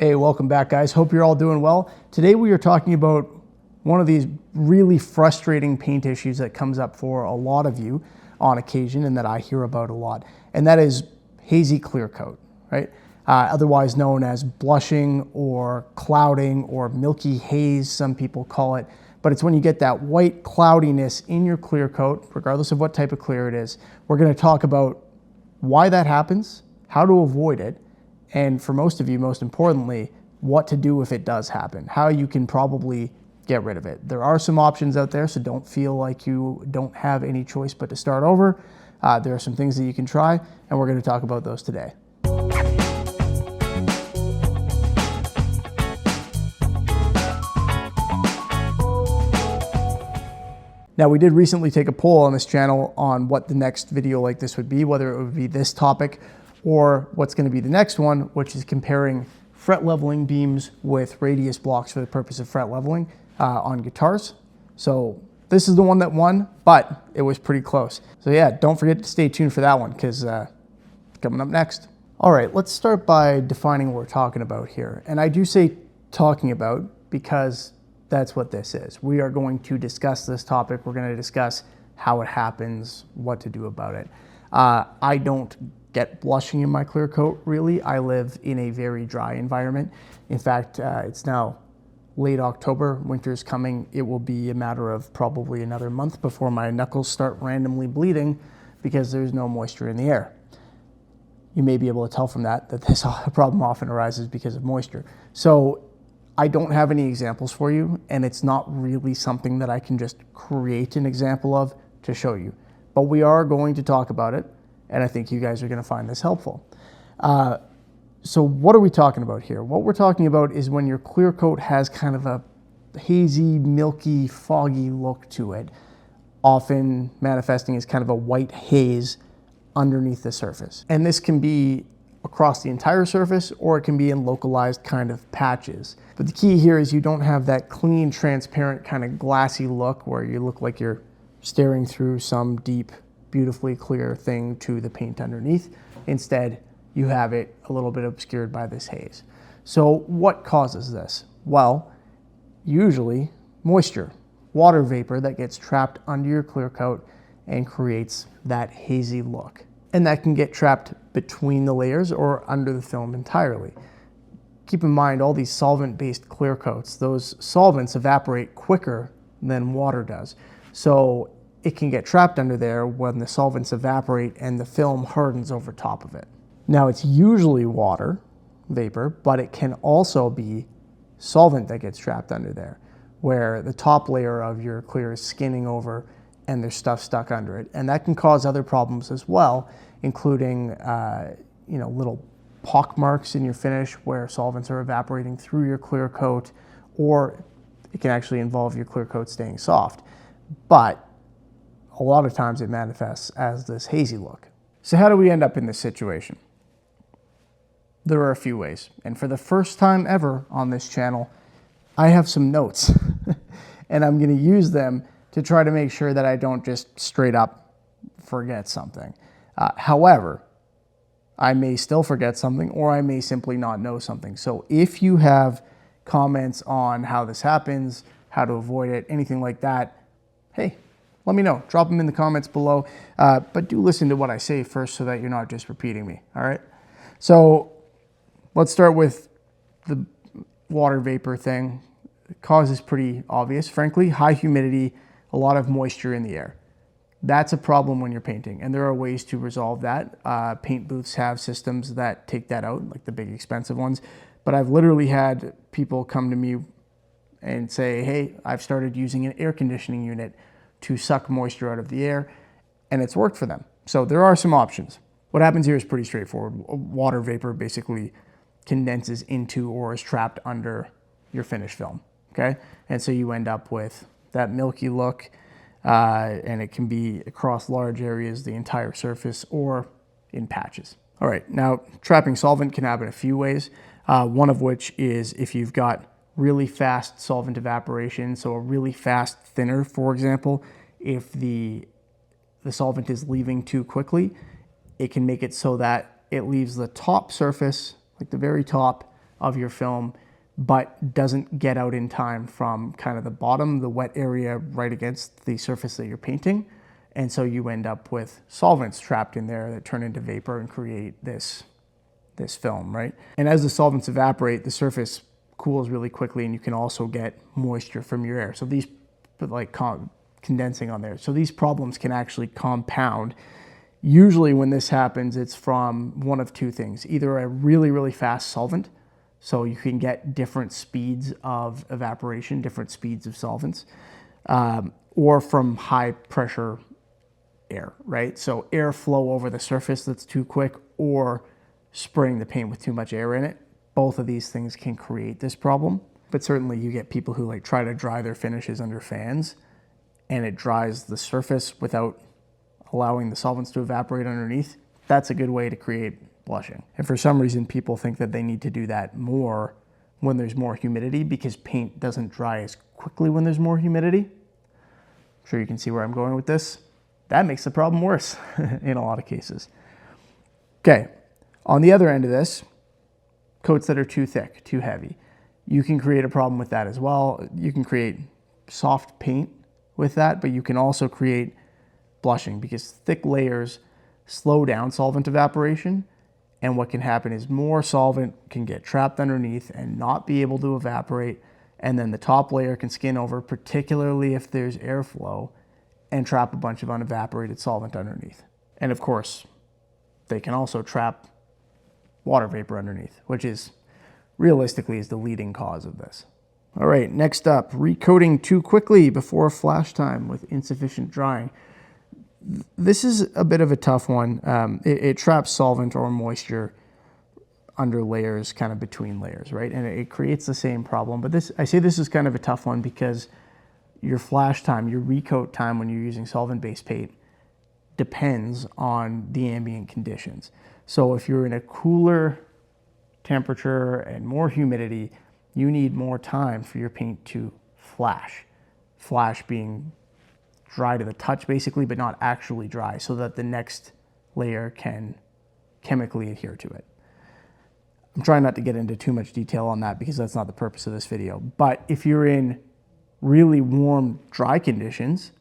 Hey, welcome back, guys. Hope you're all doing well. Today we are talking about one of these really frustrating paint issues that comes up for a lot of you on occasion and that I hear about a lot, and that is hazy clear coat, right? Otherwise known as blushing or clouding or milky haze, some people call it. But it's when you get that white cloudiness in your clear coat, regardless of what type of clear it is. We're going to talk about why that happens, how to avoid it, and for most of you, most importantly, what to do if it does happen, how you can probably get rid of it. There are some options out there, so don't feel like you don't have any choice but to start over. There are some things that you can try, and we're going to talk about those today. Now, we did recently take a poll on this channel on what the next video like this would be, whether it would be this topic or what's going to be the next one, which is comparing fret leveling beams with radius blocks for the purpose of fret leveling on guitars. So this is the one that won, but it was pretty close. So yeah, don't forget to stay tuned for that one because coming up next. All right, let's start by defining what we're talking about here. And I do say talking about because that's what this is. We are going to discuss this topic. We're going to discuss how it happens, what to do about it. I don't get blushing in my clear coat, really. I live in a very dry environment. In fact, it's now late October, winter's coming. It will be a matter of probably another month before my knuckles start randomly bleeding because there's no moisture in the air. You may be able to tell from that this problem often arises because of moisture. So I don't have any examples for you, and it's not really something that I can just create an example of to show you. But we are going to talk about it, and I think you guys are going to find this helpful. So what are we talking about here? What we're talking about is when your clear coat has kind of a hazy, milky, foggy look to it, often manifesting as kind of a white haze underneath the surface. And this can be across the entire surface, or it can be in localized kind of patches. But the key here is you don't have that clean, transparent, kind of glassy look where you look like you're staring through some deep, beautifully clear thing to the paint underneath. Instead, you have it a little bit obscured by this haze. So what causes this? Well, usually moisture, water vapor that gets trapped under your clear coat and creates that hazy look. And that can get trapped between the layers or under the film entirely. Keep in mind, all these solvent-based clear coats, those solvents evaporate quicker than water does. So it can get trapped under there when the solvents evaporate and the film hardens over top of it. Now, it's usually water vapor, but it can also be solvent that gets trapped under there, where the top layer of your clear is skinning over and there's stuff stuck under it. And that can cause other problems as well, including little pock marks in your finish where solvents are evaporating through your clear coat, or it can actually involve your clear coat staying soft. But a lot of times it manifests as this hazy look. So how do we end up in this situation? There are a few ways. And for the first time ever on this channel, I have some notes and I'm going to use them to try to make sure that I don't just straight up forget something. However, I may still forget something, or I may simply not know something. So if you have comments on how this happens, how to avoid it, anything like that, hey, let me know. Drop them in the comments below. But do listen to what I say first so that you're not just repeating me, all right? So let's start with the water vapor thing. The cause is pretty obvious, frankly. High humidity, a lot of moisture in the air. That's a problem when you're painting, and there are ways to resolve that. Paint booths have systems that take that out, like the big expensive ones. But I've literally had people come to me and say, hey, I've started using an air conditioning unit to suck moisture out of the air, and it's worked for them. So there are some options. What happens here is pretty straightforward. Water vapor basically condenses into or is trapped under your finish film, okay? And so you end up with that milky look, and it can be across large areas, the entire surface, or in patches. All right, now trapping solvent can happen a few ways, one of which is if you've got really fast solvent evaporation, so a really fast thinner, for example, if the solvent is leaving too quickly, it can make it so that it leaves the top surface, like the very top, of your film, but doesn't get out in time from kind of the bottom, the wet area right against the surface that you're painting. And so you end up with solvents trapped in there that turn into vapor and create this film, right? And as the solvents evaporate, the surface cools really quickly, and you can also get moisture from your air. So these, like condensing on there. So these problems can actually compound. Usually when this happens, it's from one of two things: either a really, really fast solvent, so you can get different speeds of evaporation, different speeds of solvents, or from high pressure air, right? So airflow over the surface that's too quick, or spraying the paint with too much air in it. Both of these things can create this problem. But certainly you get people who like try to dry their finishes under fans, and it dries the surface without allowing the solvents to evaporate underneath. That's a good way to create blushing. And for some reason, people think that they need to do that more when there's more humidity, because paint doesn't dry as quickly when there's more humidity. I'm sure you can see where I'm going with this. That makes the problem worse in a lot of cases. Okay, on the other end of this, coats that are too thick, too heavy. You can create a problem with that as well. You can create soft paint with that, but you can also create blushing, because thick layers slow down solvent evaporation. And what can happen is more solvent can get trapped underneath and not be able to evaporate. And then the top layer can skin over, particularly if there's airflow, and trap a bunch of unevaporated solvent underneath. And of course, they can also trap water vapor underneath, which is realistically is the leading cause of this. All right, next up, recoating too quickly before flash time with insufficient drying. This is a bit of a tough one. It traps solvent or moisture under layers, kind of between layers, right? And it creates the same problem. But I say this is kind of a tough one because your flash time, your recoat time when you're using solvent-based paint depends on the ambient conditions. So if you're in a cooler temperature and more humidity, you need more time for your paint to flash. Flash being dry to the touch basically, but not actually dry, so that the next layer can chemically adhere to it. I'm trying not to get into too much detail on that because that's not the purpose of this video. But if you're in really warm, dry conditions,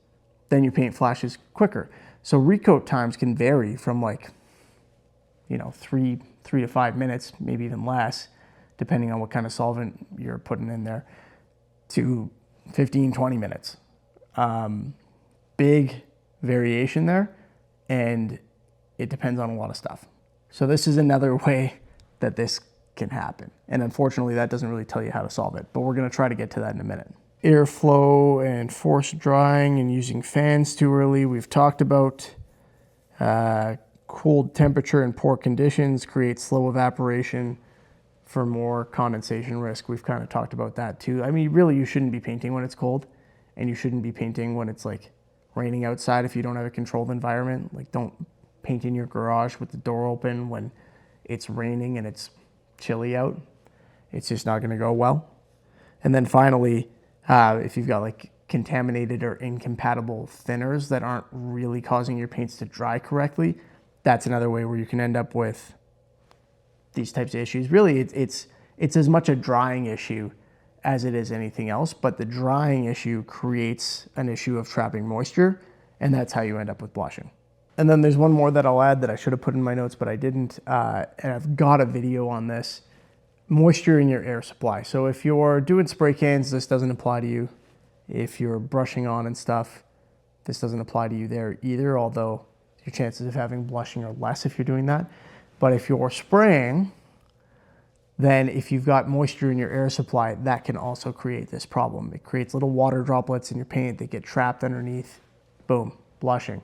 then your paint flashes quicker. So recoat times can vary from like, 3 to 5 minutes, maybe even less, depending on what kind of solvent you're putting in there, to 15, 20 minutes. Big variation there, and it depends on a lot of stuff. So this is another way that this can happen. And unfortunately, that doesn't really tell you how to solve it, but we're gonna try to get to that in a minute. Airflow and forced drying and using fans too early, we've talked about. Cold temperature and poor conditions create slow evaporation for more condensation risk. We've kind of talked about that too. I mean, really, you shouldn't be painting when it's cold, and you shouldn't be painting when it's like raining outside if you don't have a controlled environment. Like, don't paint in your garage with the door open when it's raining and it's chilly out. It's just not gonna go well. And then finally, if you've got like contaminated or incompatible thinners that aren't really causing your paints to dry correctly, that's another way where you can end up with these types of issues. Really, it's as much a drying issue as it is anything else, but the drying issue creates an issue of trapping moisture, and that's how you end up with blushing. And then there's one more that I'll add that I should have put in my notes, but I didn't, and I've got a video on this: moisture in your air supply. So if you're doing spray cans, this doesn't apply to you. If you're brushing on and stuff, this doesn't apply to you there either, although your chances of having blushing are less if you're doing that. But if you're spraying, then if you've got moisture in your air supply, that can also create this problem. It creates little water droplets in your paint that get trapped underneath, boom, blushing.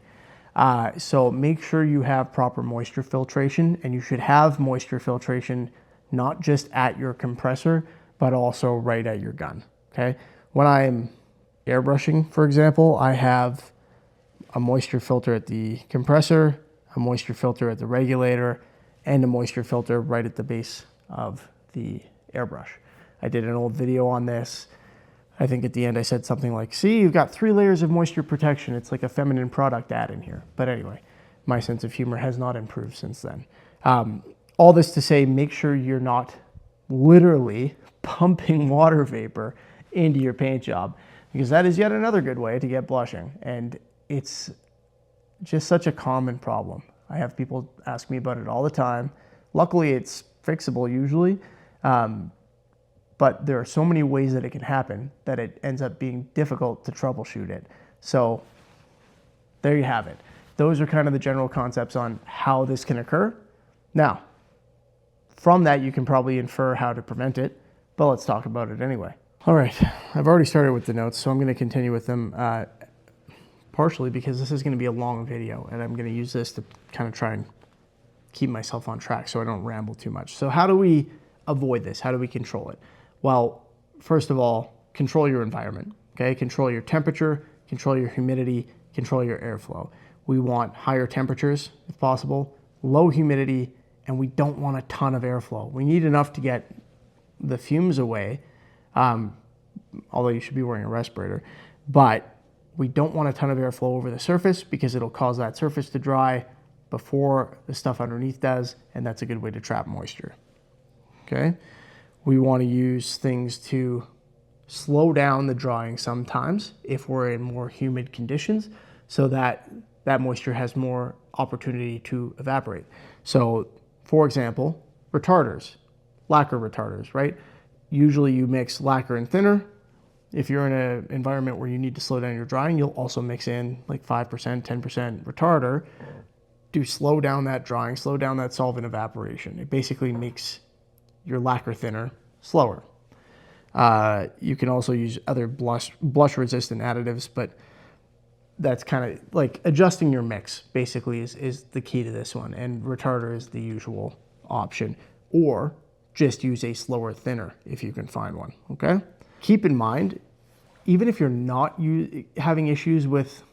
So make sure you have proper moisture filtration, and you should have moisture filtration not just at your compressor, but also right at your gun, okay? When I'm airbrushing, for example, I have a moisture filter at the compressor, a moisture filter at the regulator, and a moisture filter right at the base of the airbrush. I did an old video on this. I think at the end I said something like, see, you've got 3 layers of moisture protection. It's like a feminine product ad in here. But anyway, my sense of humor has not improved since then. All this to say, make sure you're not literally pumping water vapor into your paint job, because that is yet another good way to get blushing. And it's just such a common problem. I have people ask me about it all the time. Luckily, it's fixable usually, but there are so many ways that it can happen that it ends up being difficult to troubleshoot it. So there you have it. Those are kind of the general concepts on how this can occur. Now, from that, you can probably infer how to prevent it, but let's talk about it anyway. All right, I've already started with the notes, so I'm going to continue with them partially because this is going to be a long video, and I'm going to use this to kind of try and keep myself on track so I don't ramble too much. So how do we avoid this? How do we control it? Well, first of all, control your environment, okay? Control your temperature, control your humidity, control your airflow. We want higher temperatures if possible, low humidity, and we don't want a ton of airflow. We need enough to get the fumes away, although you should be wearing a respirator, but we don't want a ton of airflow over the surface because it'll cause that surface to dry before the stuff underneath does, and that's a good way to trap moisture, okay? We want to use things to slow down the drying sometimes if we're in more humid conditions so that that moisture has more opportunity to evaporate. So, for example, retarders, lacquer retarders, right? Usually you mix lacquer and thinner. If you're in an environment where you need to slow down your drying, you'll also mix in like 5%, 10% retarder to slow down that drying, slow down that solvent evaporation. It basically makes your lacquer thinner slower. You can also use other blush resistant additives, but that's kind of like adjusting your mix basically is the key to this one. And retarder is the usual option, or just use a slower thinner if you can find one, okay? Keep in mind, even if you're not having issues with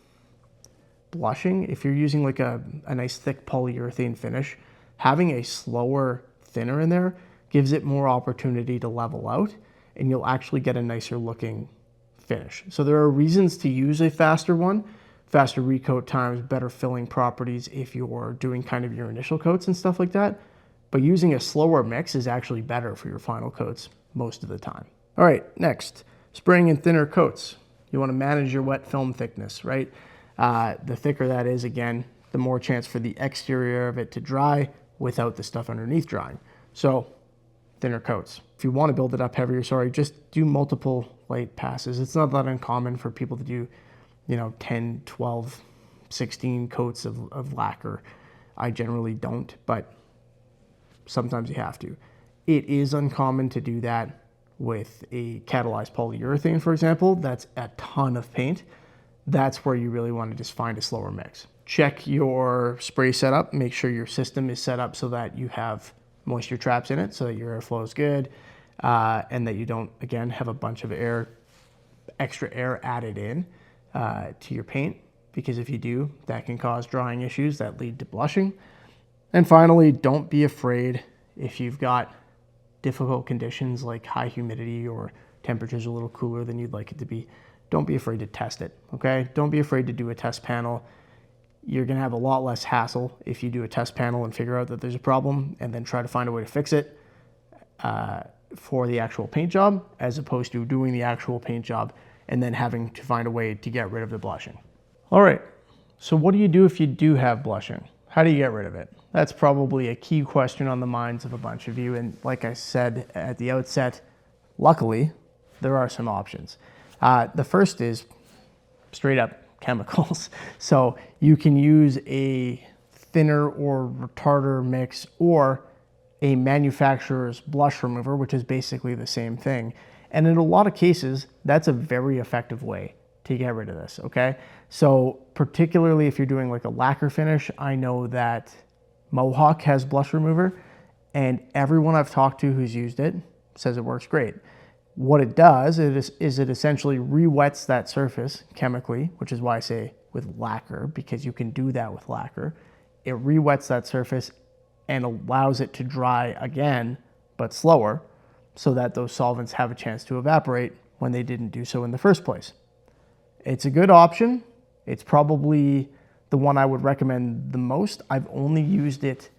blushing, if you're using like a nice thick polyurethane finish, having a slower thinner in there gives it more opportunity to level out, and you'll actually get a nicer looking finish. So there are reasons to use a faster one, faster recoat times, better filling properties if you're doing kind of your initial coats and stuff like that. But using a slower mix is actually better for your final coats most of the time. All right, next, spraying in thinner coats. You want to manage your wet film thickness, right? The thicker that is, again, the more chance for the exterior of it to dry without the stuff underneath drying. So thinner coats. If you want to build it up heavier, just do multiple light passes. It's not that uncommon for people to do, 10, 12, 16 coats of lacquer. I generally don't, but sometimes you have to. It is uncommon to do that with a catalyzed polyurethane, for example. That's a ton of paint. That's where you really want to just find a slower mix. Check your spray setup. Make sure your system is set up so that you have moisture traps in it, so that your airflow is good, and that you don't, again, have a bunch of extra air added in to your paint, because if you do, that can cause drying issues that lead to blushing. And finally, don't be afraid if you've got difficult conditions like high humidity or temperatures a little cooler than you'd like it to be. Don't be afraid to test it, okay? Don't be afraid to do a test panel. You're gonna have a lot less hassle if you do a test panel and figure out that there's a problem and then try to find a way to fix it for the actual paint job, as opposed to doing the actual paint job and then having to find a way to get rid of the blushing. All right, so what do you do if you do have blushing? How do you get rid of it? That's probably a key question on the minds of a bunch of you. And like I said at the outset, luckily, there are some options. The first is straight up chemicals. So you can use a thinner or retarder mix or a manufacturer's blush remover, which is basically the same thing. And in a lot of cases, that's a very effective way to get rid of this, okay? So particularly if you're doing like a lacquer finish, I know that Mohawk has blush remover, and everyone I've talked to who's used it says it works great. What it does is it essentially re-wets that surface chemically, which is why I say with lacquer, because you can do that with lacquer. It re-wets that surface and allows it to dry again, but slower, so that those solvents have a chance to evaporate when they didn't do so in the first place. It's a good option. It's probably the one I would recommend the most. I've only used it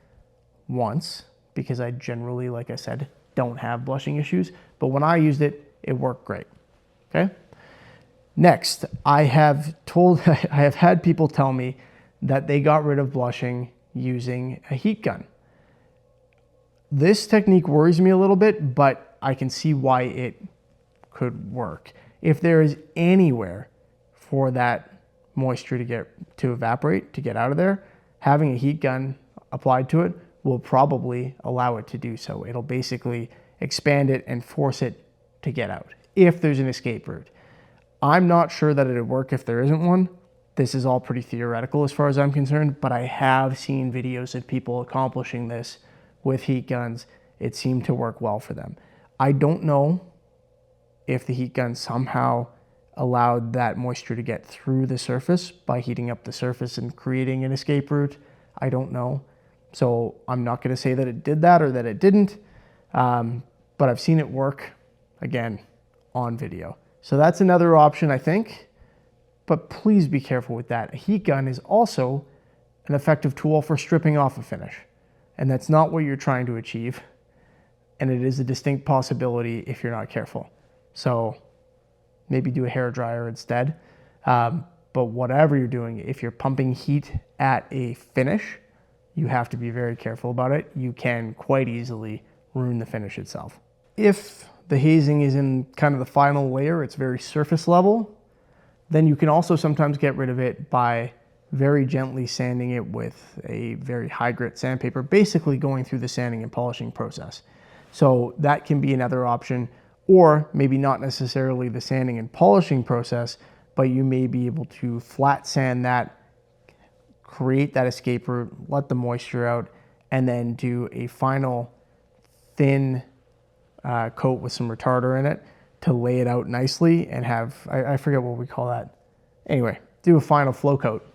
once because I generally, like I said, don't have blushing issues, but when I used it, it worked great. Okay. Next, I have had people tell me that they got rid of blushing using a heat gun. This technique worries me a little bit, but I can see why it could work. If there is anywhere for that moisture to evaporate, to get out of there, having a heat gun applied to it will probably allow it to do so. It'll basically expand it and force it to get out if there's an escape route. I'm not sure that it would work if there isn't one. This is all pretty theoretical as far as I'm concerned, but I have seen videos of people accomplishing this with heat guns. It seemed to work well for them. I don't know if the heat gun somehow allowed that moisture to get through the surface by heating up the surface and creating an escape route. I don't know. So I'm not going to say that it did that or that it didn't, but I've seen it work, again, on video. So that's another option, I think, but please be careful with that. A heat gun is also an effective tool for stripping off a finish, and that's not what you're trying to achieve, and it is a distinct possibility if you're not careful. So maybe do a hair dryer instead, but whatever you're doing, if you're pumping heat at a finish, you have to be very careful about it. You can quite easily ruin the finish itself. If the hazing is in kind of the final layer, it's very surface level, then you can also sometimes get rid of it by very gently sanding it with a very high grit sandpaper, basically going through the sanding and polishing process. So that can be another option, or maybe not necessarily the sanding and polishing process, but you may be able to flat sand that, create that escape route, let the moisture out, and then do a final thin coat with some retarder in it to lay it out nicely and have, I forget what we call that. Anyway, do a final flow coat,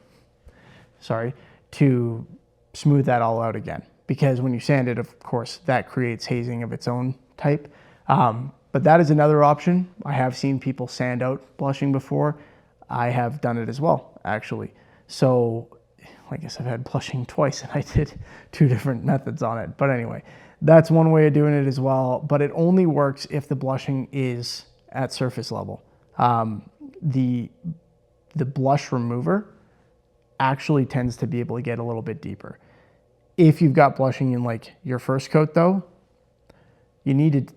to smooth that all out again. Because when you sand it, of course, that creates hazing of its own type. But that is another option. I have seen people sand out blushing before. I have done it as well, actually. So I guess I've had blushing twice and I did 2 different methods on it. But anyway, that's one way of doing it as well, but it only works if the blushing is at surface level. The blush remover actually tends to be able to get a little bit deeper. If you've got blushing in like your first coat though, you need to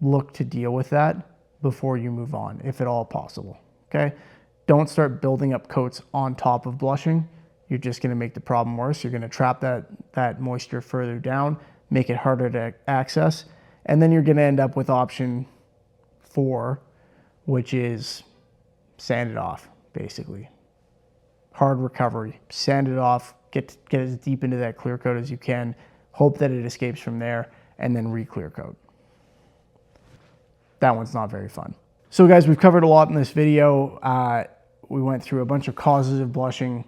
look to deal with that before you move on, if at all possible, okay? Don't start building up coats on top of blushing. You're just gonna make the problem worse. You're gonna trap that moisture further down, make it harder to access, and then you're gonna end up with option 4, which is sand it off, basically. Hard recovery, sand it off, get as deep into that clear coat as you can, hope that it escapes from there, and then re-clear coat. That one's not very fun. So guys, we've covered a lot in this video. We went through a bunch of causes of blushing.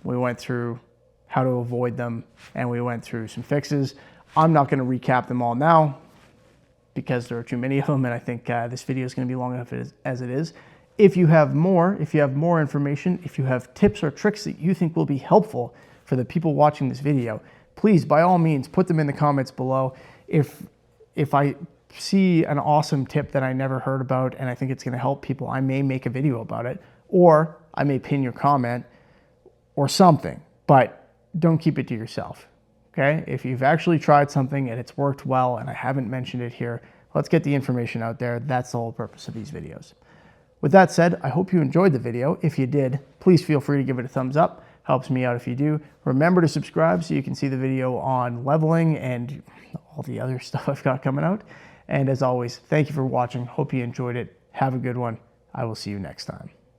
We went through how to avoid them, and we went through some fixes. I'm not going to recap them all now because there are too many of them, and I think this video is going to be long enough as it is. If you have more information, if you have tips or tricks that you think will be helpful for the people watching this video, please, by all means, put them in the comments below. If I see an awesome tip that I never heard about and I think it's going to help people, I may make a video about it, or I may pin your comment or something, but don't keep it to yourself, okay? If you've actually tried something and it's worked well and I haven't mentioned it here, let's get the information out there. That's the whole purpose of these videos. With that said, I hope you enjoyed the video. If you did, please feel free to give it a thumbs up. Helps me out if you do. Remember to subscribe so you can see the video on leveling and all the other stuff I've got coming out. And as always, thank you for watching. Hope you enjoyed it. Have a good one. I will see you next time.